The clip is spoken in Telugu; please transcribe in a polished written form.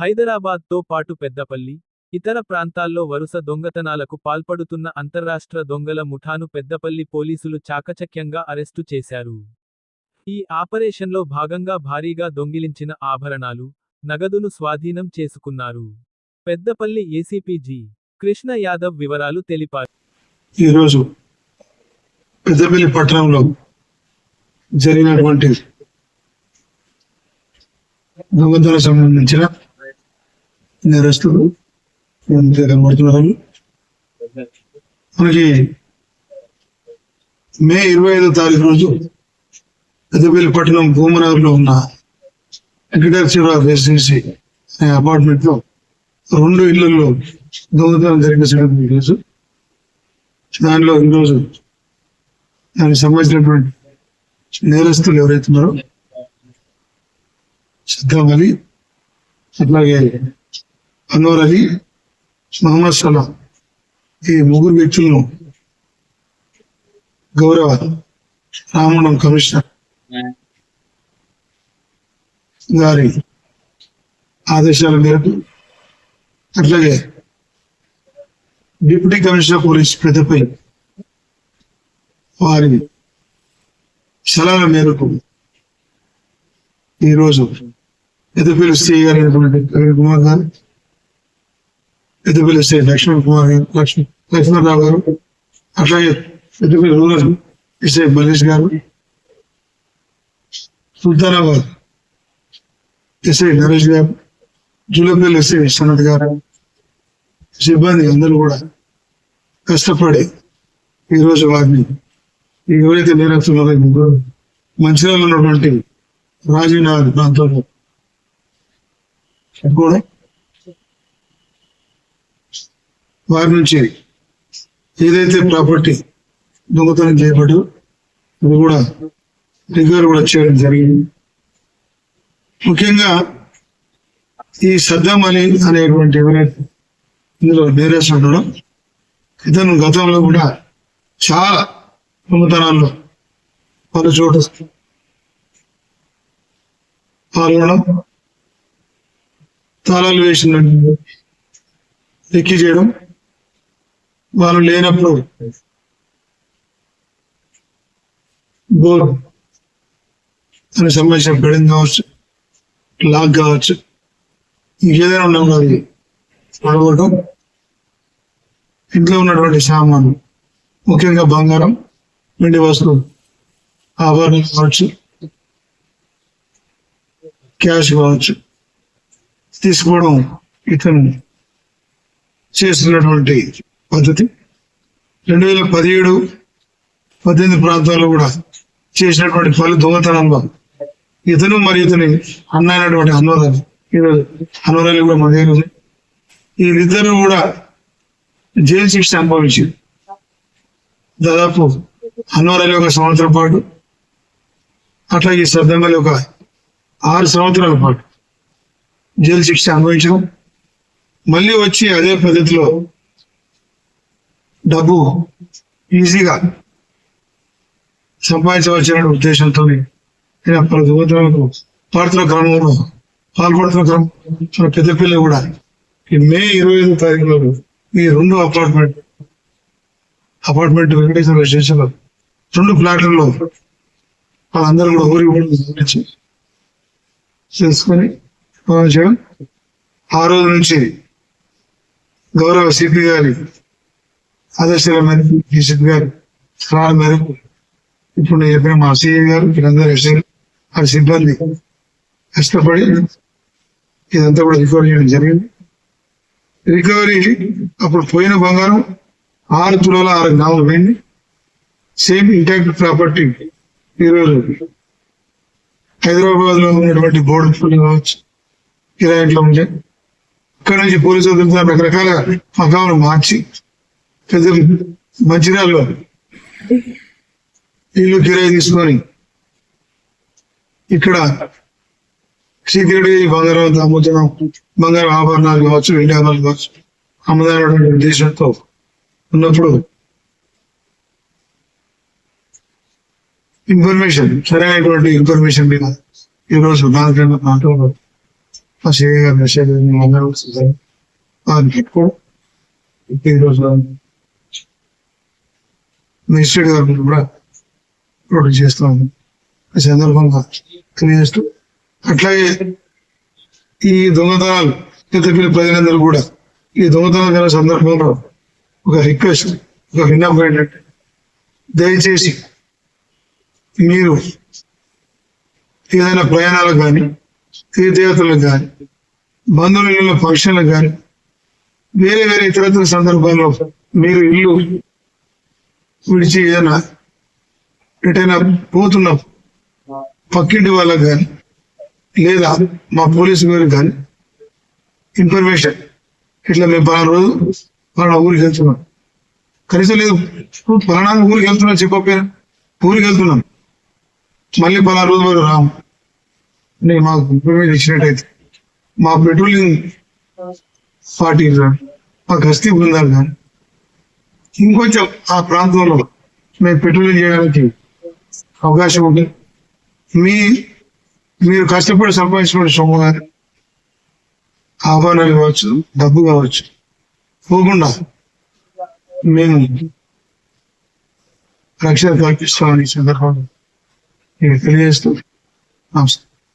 హైదరాబాద్తో పాటు పెద్దపల్లి, ఇతర ప్రాంతాల్లో వరుస దొంగతనాలకు పాల్పడుతున్న అంతర్రాష్ట్ర దొంగల ముఠాను పెద్దపల్లి పోలీసులు చాకచక్యంగా అరెస్టు చేశారు. ఈ ఆపరేషన్లో భాగంగా భారీగా దొంగిలించిన ఆభరణాలు, నగదును స్వాధీనం చేసుకున్నారు. Peddapalli ACP G. కృష్ణ యాదవ్ వివరాలు తెలిపారు. ఈరోజు పెద్దపల్లి పట్టణంలో జరిగినటువంటి దొంగతనాలకు సంబంధించిన నేరస్తులు కనబడుతున్నారు. మనకి మే 25వ తారీఖు రోజు పెద్దపల్లి పట్టణం భూమనగర్లో ఉన్న వెంకటేశ్వర రెసిడెన్సీ అనే అపార్ట్మెంట్ లో 2 ఇళ్లలో దొంగతనం జరిగిన సంగతి తెలుసు. దానిలో ఈరోజు దానికి సంబంధించినటువంటి నేరస్తులు ఎవరైతున్నారో సద్దాం అలీ, అట్లాగే అన్వర్ అలీ, మహమ్మద్ సలాం, ఈ 3 వ్యక్తులను గౌరవ రామగుండం కమిషనర్ గారి ఆదేశాల మేరకు, అట్లాగే డిప్యూటీ కమిషనర్ పోలీస్ పెద్దపల్లి వారి సలహాల మేరకు ఈరోజు పెద్దపల్లి సిఐ గారు అయినటువంటి ప్రవీణ్ కుమార్ గారు, పెద్దపల్లి సిఐ లక్ష్మణరావు గారు, అట్లాగే పెద్దపల్లి రూరల్ ఎస్ఐ మల్లేష్ గారు, సుల్తానాబాద్ ఎస్ఐ నరేష్ గారు, జూలపల్లి ఎస్ఐ విశ్వనాథ్ గారు, సిబ్బంది అందరూ కూడా కష్టపడి ఈరోజు వారిని ఎవరైతే నేరస్తున్నారో మంచిర్యాలలో ఉన్నటువంటి రాజీనగర్ ప్రాంతంలో కూడా వారి నుంచి ఏదైతే ప్రాపర్టీ దొంగతనం చేయబడ్డో అది కూడా రికవరీ కూడా చేయడం జరిగింది. ముఖ్యంగా ఈ సద్దాం అలీ అనేటువంటి ఎవరైతే ఇందులో నేరస్తుడు ఇతను గతంలో కూడా చాలా దొంగతనాల్లో పలు చోట పాల్గొనడం, తాళాలు వేసిన ఎక్కి చేయడం, వాళ్ళు లేనప్పుడు బోర్ దానికి సంబంధించిన బెడింగ్ కావచ్చు, లాక్ కావచ్చు, ఏదైనా ఉన్నాం అది పడగొట్టడం, ఇంట్లో ఉన్నటువంటి సామాను ముఖ్యంగా బంగారం, వెండి వస్తువులు, ఆభరణాలు కావచ్చు, క్యాష్ కావచ్చు తీసుకోవడం ఇతను చేస్తున్నటువంటి పద్ధతి. 2017-18 ప్రాంతాల్లో కూడా చేసినటువంటి పలు దొంగతనాల్లో ఇతను మరి ఇతని అన్న అయినటువంటి అన్వర్ అలీ కూడా మన దగ్గర వీళ్ళిద్దరూ కూడా జైలు శిక్ష అనుభవించింది. దాదాపు అన్వర్ అలీ 1 సంవత్సరం పాటు, అట్లాగే సద్దాం అలీ 6 సంవత్సరాల పాటు జైలు శిక్ష అనుభవించడం, మళ్ళీ వచ్చి అదే పద్ధతిలో డబ్బు ఈజీగా సంపాదించవలసిన ఉద్దేశంతో దొంగతనాలకు పాల్పడుతున్న క్రమంలో పెద్దపల్లి కూడా ఈ మే 25వ తారీఖులో ఈ 2 అపార్ట్మెంట్ వెంకటేశ్వర రెసిడెన్షియల్ 2 ఫ్లాట్లలో వాళ్ళందరూ కూడా ఊరికి తెలుసుకొని చేయడం. ఆ రోజు నుంచి గౌరవ సిపి గారి ఆదేశాల మేరకు, డిసిపి గారి సలహాల మేరకు ఇప్పుడు నేను చెప్పిన మా సిఐ గారు వీళ్ళందరూ వారి సిబ్బంది కష్టపడి ఇదంతా కూడా రికవరీ చేయడం జరిగింది. రికవరీ అప్పుడు పోయిన బంగారం 6 తులాల 6 గ్రాములు పోయింది. సేమ్ ఇంటాక్ట్ ప్రాపర్టీ ఈరోజు హైదరాబాద్ లో ఉన్నటువంటి బోర్డు కావచ్చు, కిరాయిట్లో ఉండే అక్కడి నుంచి పోలీసులు రకరకాల మకాములు మార్చి పెద్ద మంచిర్యాలలో ఇల్లు కిరాయి తీసుకొని ఇక్కడ సీక్రెట్ బంగారం అమ్ముతున్నాం, బంగారం ఆభరణాలు కావచ్చు, వెండి ఆభరణాలు కావచ్చు అమ్మదానటువంటి ఉద్దేశంతో ఉన్నప్పుడు ఇన్ఫర్మేషన్ సరైనటువంటి ఇన్ఫర్మేషన్ మీద ఈరోజు నాలుగు నాతో మా సిఐ గారు మెసేజ్ అందరూ వారిని పెట్టుకోవడం ఈరోజు మెజిస్ట్రేట్ గారు కూడా ప్రొటెక్ట్ చేస్తాము ఈ సందర్భంగా తెలియజేస్తూ అట్లాగే ఈ దొంగతనాలు పెద్దపల్లి ప్రజలందరూ కూడా ఈ దొంగతనం జరిగిన సందర్భంలో ఒక రిక్వెస్ట్ ఒక విన్నపం ఏంటంటే దయచేసి మీరు ఏదైనా ప్రయాణాలకు కానీ తీర్థయాత్రలకు కానీ బంధువుల ఫంక్షన్లకు కానీ వేరే వేరే ఇతరత్ర సందర్భాల్లో మీరు ఇల్లు విడిచి ఏదైనా ఎటైనా పోతున్నాం పక్కింటి వాళ్ళకి కానీ లేదా మా పోలీసు గారికి కానీ ఇన్ఫర్మేషన్ ఇట్లా మేము పలానా రోజు పలానా ఊరికి వెళ్తున్నాం కనీసం లేదు పలానా ఊరికి వెళ్తున్నాం చెప్పకపోయినా ఊరికి వెళ్తున్నాం మళ్ళీ పలానా రోజు వరకు రాము అని మాకు ఇన్ఫర్మేషన్ ఇచ్చినట్టయితే మా పెట్రోలింగ్ పార్టీ కానీ మా గస్తీ బృందాలు కానీ ఇంకొంచెం ఆ ప్రాంతంలో మేము పెట్రోలింగ్ చేయడానికి అవకాశం ఉంటుంది మీరు కష్టపడి సంపాదించిన సొమ్ము కానీ ఆహ్వానాలు కావచ్చు డబ్బు కావచ్చు పోకుండా మేము రక్షణ కల్పిస్తామని ఈ సందర్భంగా నేను తెలియజేస్తూ నమస్కారం.